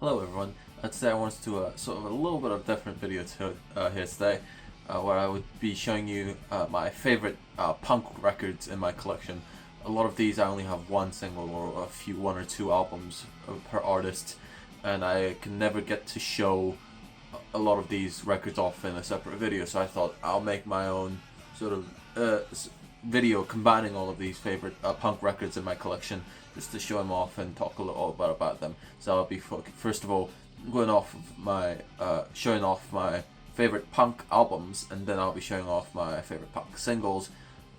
Hello everyone. Today I wanted to do sort of a little bit of different video here today, where I would be showing you my favorite punk records in my collection. A lot of these I only have one single or one or two albums per artist, and I can never get to show a lot of these records off in a separate video, so I thought I'll make my own sort of video combining all of these favorite punk records in my collection, just to show them off and talk a little bit about them. So I'll be first of all going off of my showing off my favorite punk albums, and then I'll be showing off my favorite punk singles,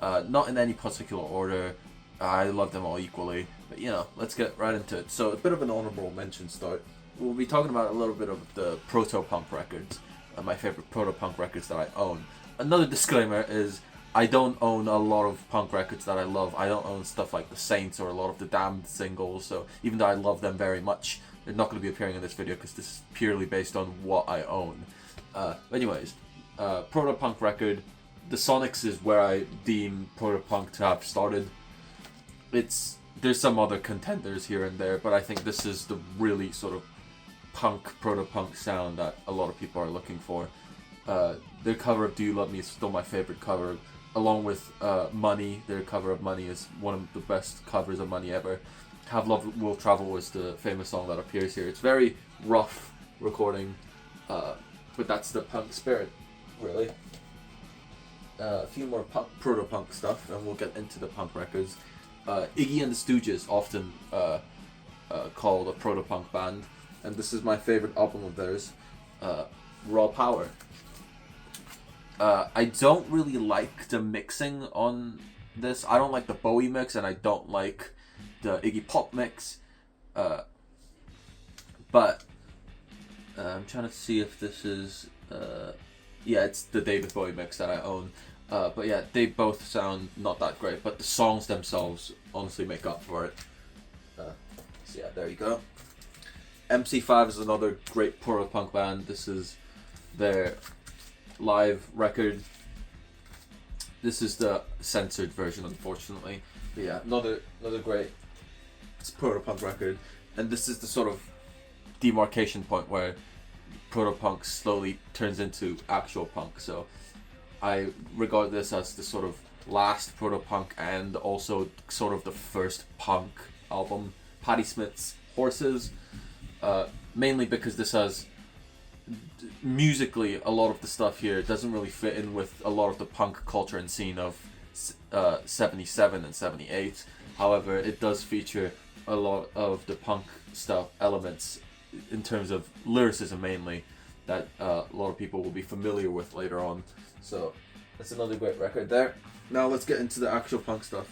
not in any particular order. I love them all equally, but let's get right into it. So a bit of an honorable mention start. We'll be talking about a little bit of the proto-punk records, my favorite proto-punk records that I own. Another disclaimer is I don't own a lot of punk records that I love. I don't own stuff like The Saints or a lot of the Damned singles, so even though I love them very much, they're not going to be appearing in this video because this is purely based on what I own. Anyways, proto-punk record, The Sonics is where I deem proto-punk to have started. There's some other contenders here and there, but I think this is the really sort of punk, proto-punk sound that a lot of people are looking for. Their cover of Do You Love Me is still my favorite cover, along with Money. Their cover of Money is one of the best covers of Money ever. Have Love Will Travel is the famous song that appears here. It's very rough recording, but that's the punk spirit, really. A few more proto-punk stuff, and we'll get into the punk records. Iggy and the Stooges, often called a proto-punk band, and this is my favorite album of theirs, Raw Power. I don't really like the mixing on this. I don't like the Bowie mix, and I don't like the Iggy Pop mix. But I'm trying to see if this is... yeah, it's the David Bowie mix that I own. But yeah, they both sound not that great, but the songs themselves honestly make up for it. So yeah, there you go. MC5 is another great proto-punk band. This is their live record. This is the censored version, unfortunately. But yeah, another great proto-punk record. And this is the sort of demarcation point where proto-punk slowly turns into actual punk. So I regard this as the sort of last proto-punk and also sort of the first punk album. Patti Smith's Horses, mainly because this has musically a lot of the stuff here doesn't really fit in with a lot of the punk culture and scene of 77 and 78. However, it does feature a lot of the punk stuff elements in terms of lyricism mainly that a lot of people will be familiar with later on. So that's another great record there. Now let's get into the actual punk stuff.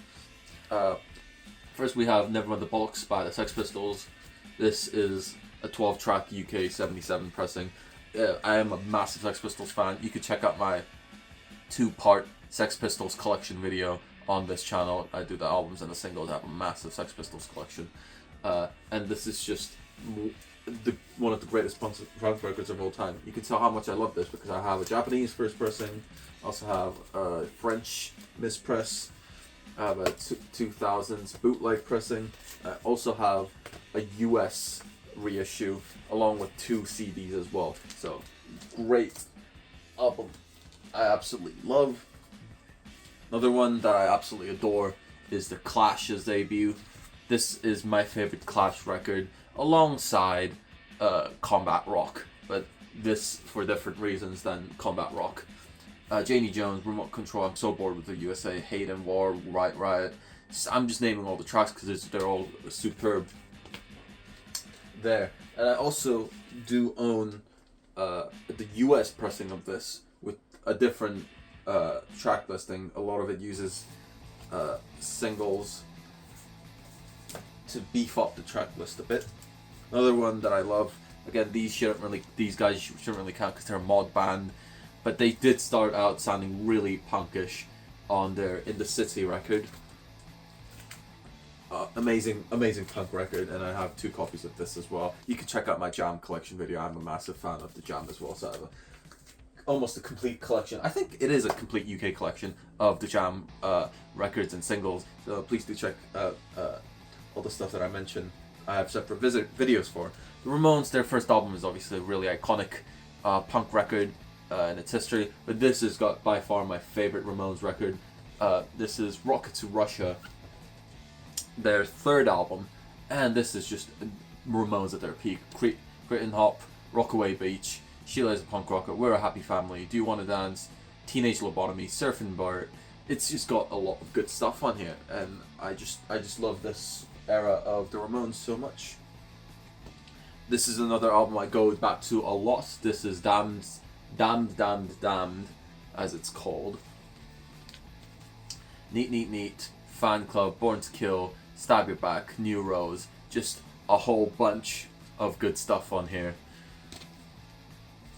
First we have Never Mind the Bollocks by the Sex Pistols. This is a 12-track UK 77 pressing. I am a massive Sex Pistols fan. You could check out my 2-part Sex Pistols collection video on this channel. I do the albums and the singles. I have a massive Sex Pistols collection. And this is just one of the greatest punk records of all time. You can tell how much I love this because I have a Japanese first pressing, I also have a French mispress, I have a 2000s bootleg pressing, I also have a US reissue along with 2 CDs as well. So great album, I absolutely love. Another one that I absolutely adore is the Clash's debut. This is my favorite Clash record, alongside Combat Rock, but this for different reasons than Combat Rock. Janie Jones, Remote Control, I'm So Bored with the USA, Hate and War, Right Riot. I'm just naming all the tracks because they're all superb there. And I also do own the US pressing of this with a different track listing. A lot of it uses singles to beef up the track list a bit. Another one that I love, again, these guys shouldn't really count because they're a mod band, but they did start out sounding really punkish on their In the City record. Amazing punk record, and I have 2 copies of this as well. You can check out my Jam collection video. I'm a massive fan of the Jam as well, so I have almost a complete collection. I think it is a complete UK collection of the Jam records and singles, so please do check out all the stuff that I mentioned I have separate videos for. The Ramones, their first album is obviously a really iconic punk record in its history, but this has got by far my favorite Ramones record. This is Rocket to Russia, their third album, and this is just Ramones at their peak. Creighton Hop, Rockaway Beach, Sheila's a Punk Rocker, We're a Happy Family, Do You Want to Dance, Teenage Lobotomy, Surfing Bird. It's just got a lot of good stuff on here, and I just love this era of the Ramones so much. This is another album I go back to a lot. This is Damned, as it's called. Neat, Fan Club, Born to Kill, Stab Your Back, New Rose, just a whole bunch of good stuff on here.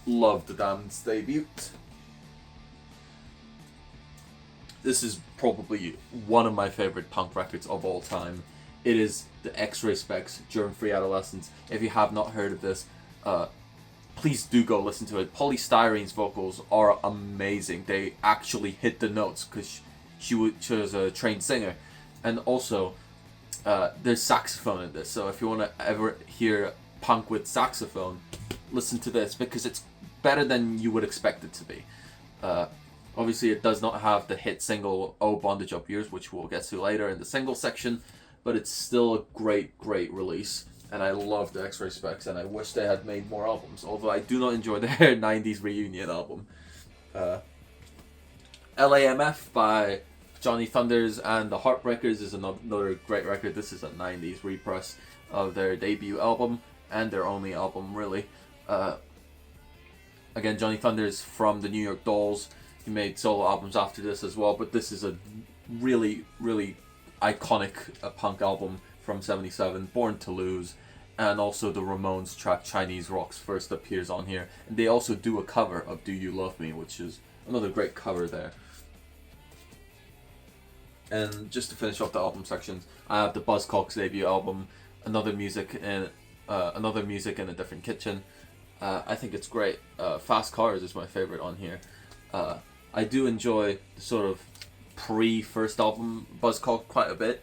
Love the Damned's debut. This is probably one of my favorite punk records of all time. It is the X-Ray Spex, Germ-Free Adolescence. If you have not heard of this, please do go listen to it. Polly Styrene's vocals are amazing. They actually hit the notes because she was a trained singer. And also, there's saxophone in this. So if you want to ever hear punk with saxophone, listen to this because it's better than you would expect it to be. Obviously, it does not have the hit single "Oh Bondage Up Yours," which we'll get to later in the single section, but it's still a great release, and I love the X-Ray Spex, and I wish they had made more albums, although I do not enjoy their 90s reunion album. LAMF by Johnny Thunders and the Heartbreakers is another great record. This is a 90s repress of their debut album, and their only album, really. Again, Johnny Thunders from the New York Dolls. He made solo albums after this as well, but this is a really iconic punk album from '77, Born to Lose, and also the Ramones track Chinese Rocks first appears on here. And they also do a cover of Do You Love Me, which is another great cover there. And just to finish off the album sections, I have the Buzzcocks debut album, Another Music in a Different Kitchen. I think it's great. Fast Cars is my favorite on here. I do enjoy the sort of pre-first album Buzzcock quite a bit,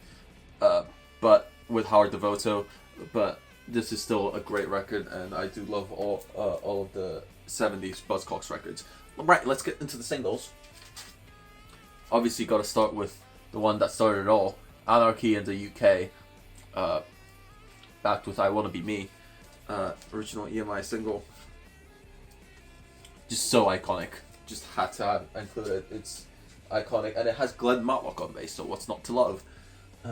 but with Howard Devoto. But this is still a great record, and I do love all of the 70s Buzzcocks records. Right, let's get into the singles. Obviously, got to start with the one that started it all, Anarchy in the UK, backed with I Wanna Be Me, original EMI single. Just so iconic. Just had to include it. It's iconic, and it has Glenn Matlock on bass, so what's not to love?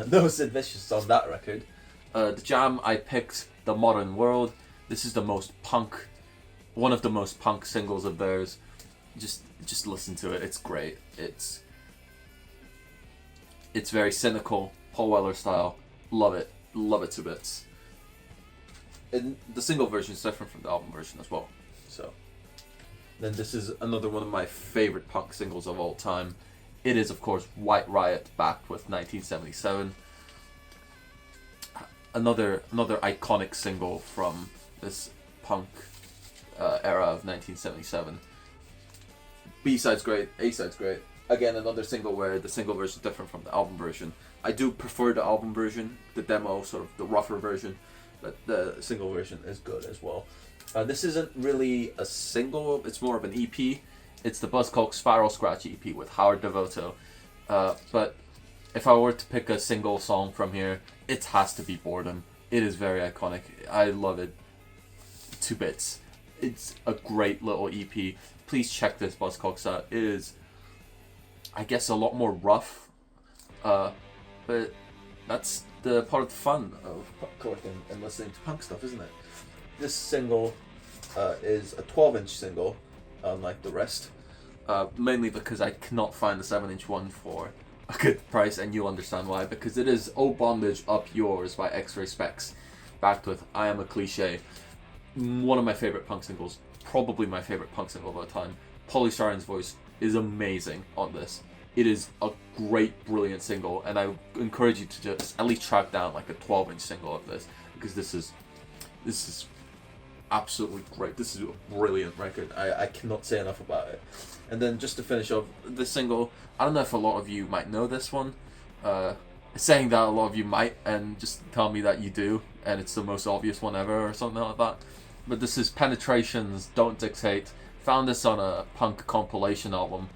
No Sid Vicious on that record. The Jam, I picked The Modern World. This is the most punk, one of the most punk singles of theirs. Just listen to it. It's great. It's very cynical, Paul Weller style. Love it to bits. And the single version is different from the album version as well. So. Then this is another one of my favorite punk singles of all time. It is, of course, White Riot, backed with 1977. Another iconic single from this punk era of 1977. B-side's great, A-side's great. Again, another single where the single version is different from the album version. I do prefer the album version, the demo, sort of the rougher version, but the single version is good as well. This isn't really a single, it's more of an EP. It's the Buzzcocks Spiral Scratch EP with Howard Devoto. But if I were to pick a single song from here, it has to be Boredom. It is very iconic. I love it to bits. It's a great little EP. Please check this Buzzcocks out. It is, I guess, a lot more rough. But that's the part of the fun of collecting and listening to punk stuff, isn't it? This single is a 12-inch single, unlike the rest. Mainly because I cannot find the 7-inch one for a good price, and you'll understand why. Because it is Oh Bondage Up Yours by X-Ray Spex, backed with I Am a Cliche. One of my favorite punk singles, probably my favorite punk single of all time. Polly Styrene's voice is amazing on this. It is a great, brilliant single, and I encourage you to just at least track down like a 12-inch single of this, because this is absolutely great. This is a brilliant record. I cannot say enough about it. And then just to finish off this single, I don't know if a lot of you might know this one. saying that a lot of you might, and just tell me that you do, and it's the most obvious one ever or something like that. But this is Penetration's Don't Dictate. Found this on a punk compilation album,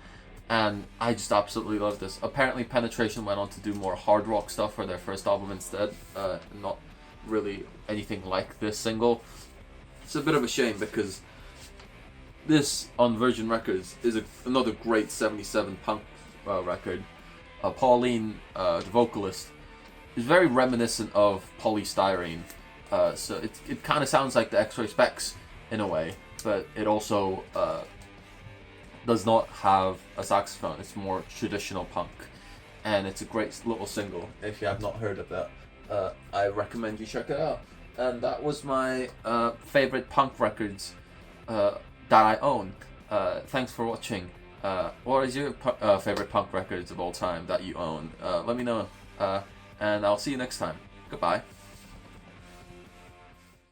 and I just absolutely love this. Apparently Penetration went on to do more hard rock stuff for their first album instead, not really anything like this single. It's a bit of a shame because this on Virgin Records is another great 77 punk record. Pauline, the vocalist, is very reminiscent of Polystyrene. So it kind of sounds like the X-Ray Spex in a way, but it also does not have a saxophone. It's more traditional punk, and it's a great little single. If you have not heard of that, I recommend you check it out. And that was my favorite punk records that I own. Thanks for watching. What is your favorite punk records of all time that you own? Let me know. And I'll see you next time. Goodbye.